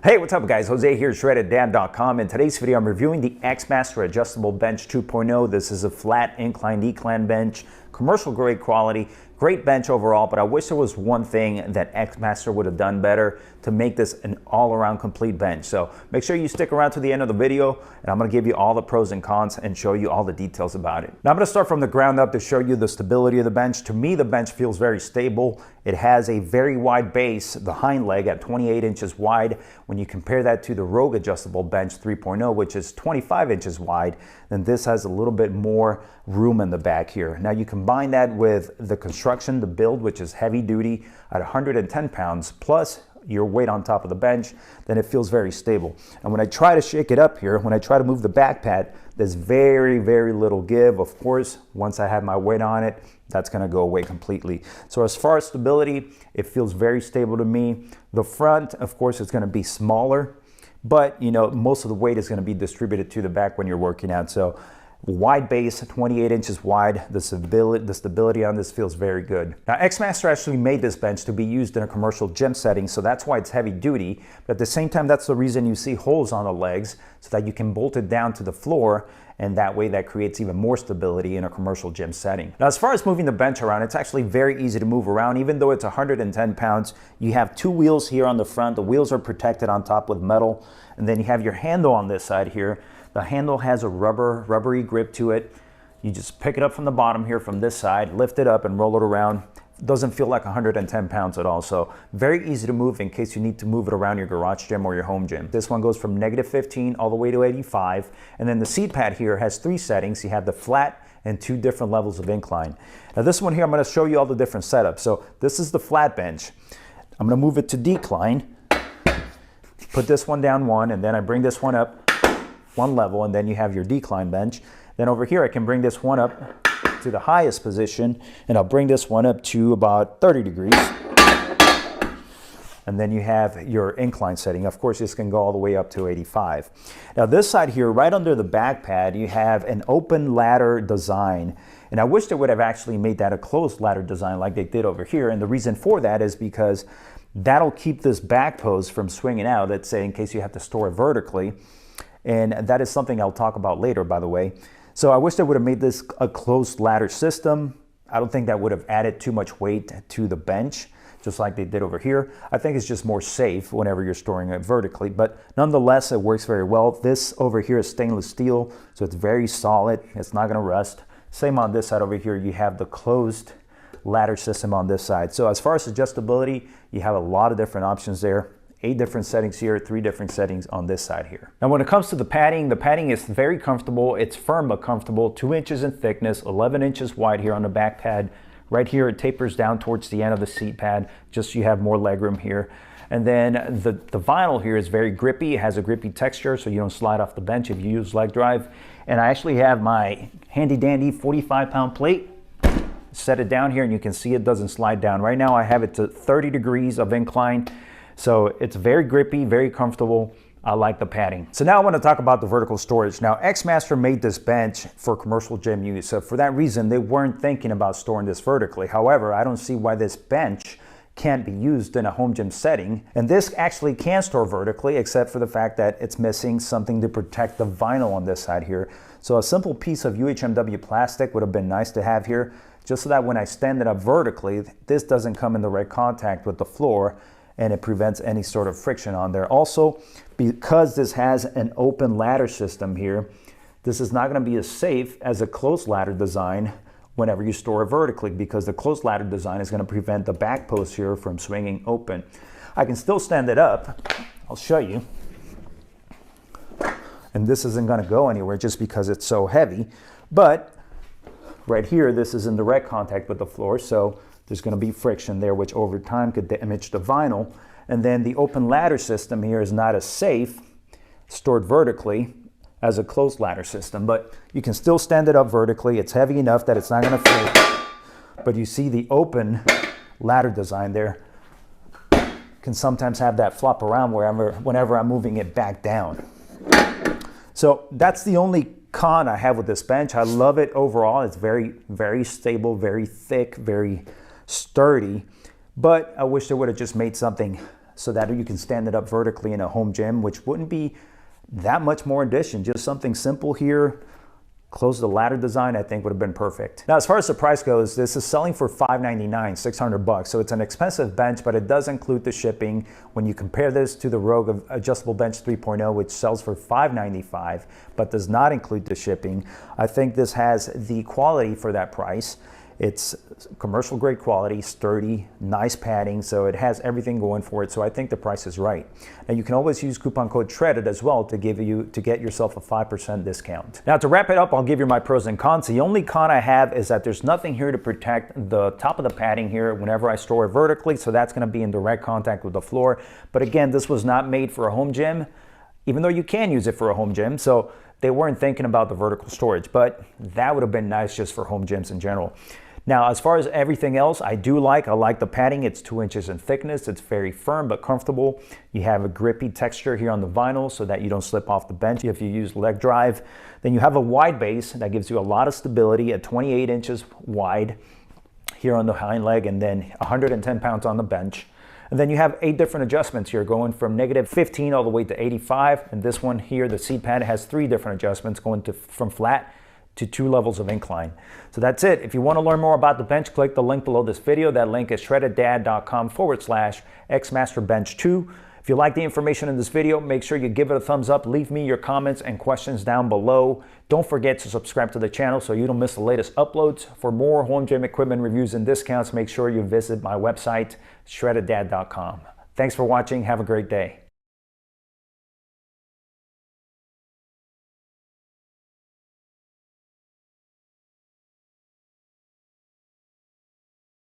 Hey, what's up guys? Jose here, shreddeddan.com. In today's video, I'm reviewing the XMaster Adjustable Bench 2.0. This is a flat incline decline bench, commercial grade quality, great bench overall, but I wish there was one thing that XMaster would have done better to make this an all-around complete bench. So make sure you stick around to the end of the video, and I'm gonna give you all the pros and cons and show you all the details about it. Now I'm gonna start from the ground up to show you the stability of the bench. To me, the bench feels very stable. It has a very wide base, the hind leg at 28 inches wide. When you compare that to the Rogue Adjustable Bench 3.0, which is 25 inches wide, then this has a little bit more room in the back here. Now you combine that with the construction, the build, which is heavy duty at 110 pounds, plus your weight on top of the bench, then it feels very stable. And when I try to shake it up here, when I try to move the back pad, there's very, very little give. Of course, once I have my weight on it, that's gonna go away completely. So as far as stability, it feels very stable to me. The front, of course, is gonna be smaller, but you know, most of the weight is gonna be distributed to the back when you're working out. So wide base, 28 inches wide, the stability on this feels very good. Now XMaster actually made this bench to be used in a commercial gym setting, so that's why it's heavy duty, but at the same time that's the reason you see holes on the legs so that you can bolt it down to the floor, and that way that creates even more stability in a commercial gym setting. Now as far as moving the bench around, it's actually very easy to move around. Even though it's 110 pounds, you have two wheels here on the front. The wheels are protected on top with metal, and then you have your handle on this side here. The handle has a rubbery grip to it. You just pick it up from the bottom here from this side, lift it up and roll it around. It doesn't feel like 110 pounds at all. So very easy to move in case you need to move it around your garage gym or your home gym. This one goes from -15 all the way to 85. And then the seat pad here has 3 settings. You have the flat and 2 different levels of incline. Now this one here, I'm gonna show you all the different setups. So this is the flat bench. I'm gonna move it to decline, put this one down 1, and then I bring this one up 1 level, and then you have your decline bench. Then over here I can bring this one up to the highest position, and I'll bring this one up to about 30 degrees. And then you have your incline setting. Of course, this can go all the way up to 85. Now this side here, right under the back pad, you have an open ladder design. And I wish they would have actually made that a closed ladder design like they did over here. And the reason for that is because that'll keep this back post from swinging out, let's say in case you have to store it vertically. And that is something I'll talk about later, by the way. So I wish they would have made this a closed ladder system. I don't think that would have added too much weight to the bench, just like they did over here. I think it's just more safe whenever you're storing it vertically, but nonetheless, it works very well. This over here is stainless steel, so it's very solid. It's not gonna rust. Same on this side over here, you have the closed ladder system on this side. So as far as adjustability, you have a lot of different options there. 8 different settings here, 3 different settings on this side here. Now when it comes to the padding is very comfortable. It's firm but comfortable, 2 inches in thickness, 11 inches wide here on the back pad. Right here it tapers down towards the end of the seat pad, just so you have more legroom here. And then the vinyl here is very grippy. It has a grippy texture so you don't slide off the bench if you use leg drive. And I actually have my handy dandy 45-pound plate. Set it down here and you can see it doesn't slide down. Right now I have it to 30 degrees of incline. So it's very grippy, very comfortable. I like the padding. So now I want to talk about the vertical storage. Now XMaster made this bench for commercial gym use. So for that reason, they weren't thinking about storing this vertically. However, I don't see why this bench can't be used in a home gym setting. And this actually can store vertically, except for the fact that it's missing something to protect the vinyl on this side here. So a simple piece of UHMW plastic would have been nice to have here, just so that when I stand it up vertically, this doesn't come in direct contact with the floor, and it prevents any sort of friction on there. Also, because this has an open ladder system here, this is not gonna be as safe as a closed ladder design whenever you store it vertically, because the closed ladder design is gonna prevent the back post here from swinging open. I can still stand it up. I'll show you. And this isn't gonna go anywhere just because it's so heavy. But right here, this is in direct contact with the floor, so there's going to be friction there, which over time could damage the vinyl. And then the open ladder system here is not as safe, stored vertically, as a closed ladder system. But you can still stand it up vertically. It's heavy enough that it's not going to fall. But you see the open ladder design there can sometimes have that flop around whenever I'm moving it back down. So that's the only con I have with this bench. I love it overall. It's very, very stable, very thick, very sturdy, but I wish they would have just made something so that you can stand it up vertically in a home gym, which wouldn't be that much more addition. Just something simple here. Close the ladder design, I think would have been perfect. Now, as far as the price goes, this is selling for $599, $600. So it's an expensive bench, but it does include the shipping. When you compare this to the Rogue Adjustable Bench 3.0, which sells for $595, but does not include the shipping, I think this has the quality for that price. It's commercial grade quality, sturdy, nice padding, so it has everything going for it. So I think the price is right. And you can always use coupon code TREADED as well to get yourself a 5% discount. Now, to wrap it up, I'll give you my pros and cons. The only con I have is that there's nothing here to protect the top of the padding here whenever I store it vertically, so that's going to be in direct contact with the floor. But again, this was not made for a home gym, even though you can use it for a home gym. So they weren't thinking about the vertical storage, but that would have been nice just for home gyms in general. Now, as far as everything else, I like the padding. It's 2 inches in thickness. It's very firm but comfortable. You have a grippy texture here on the vinyl so that you don't slip off the bench if you use leg drive. Then you have a wide base that gives you a lot of stability at 28 inches wide here on the hind leg, and then 110 pounds on the bench. And then you have 8 different adjustments here, going from -15 all the way to 85. And this one here, the seat pad, has 3 different adjustments going from flat to 2 levels of incline. So that's it. If you want to learn more about the bench, click the link below this video. That link is shreddeddad.com/XMaster Bench 2. If you like the information in this video, make sure you give it a thumbs up. Leave me your comments and questions down below. Don't forget to subscribe to the channel so you don't miss the latest uploads. For more home gym equipment reviews and discounts, make sure you visit my website, shreddeddad.com. Thanks for watching. Have a great day.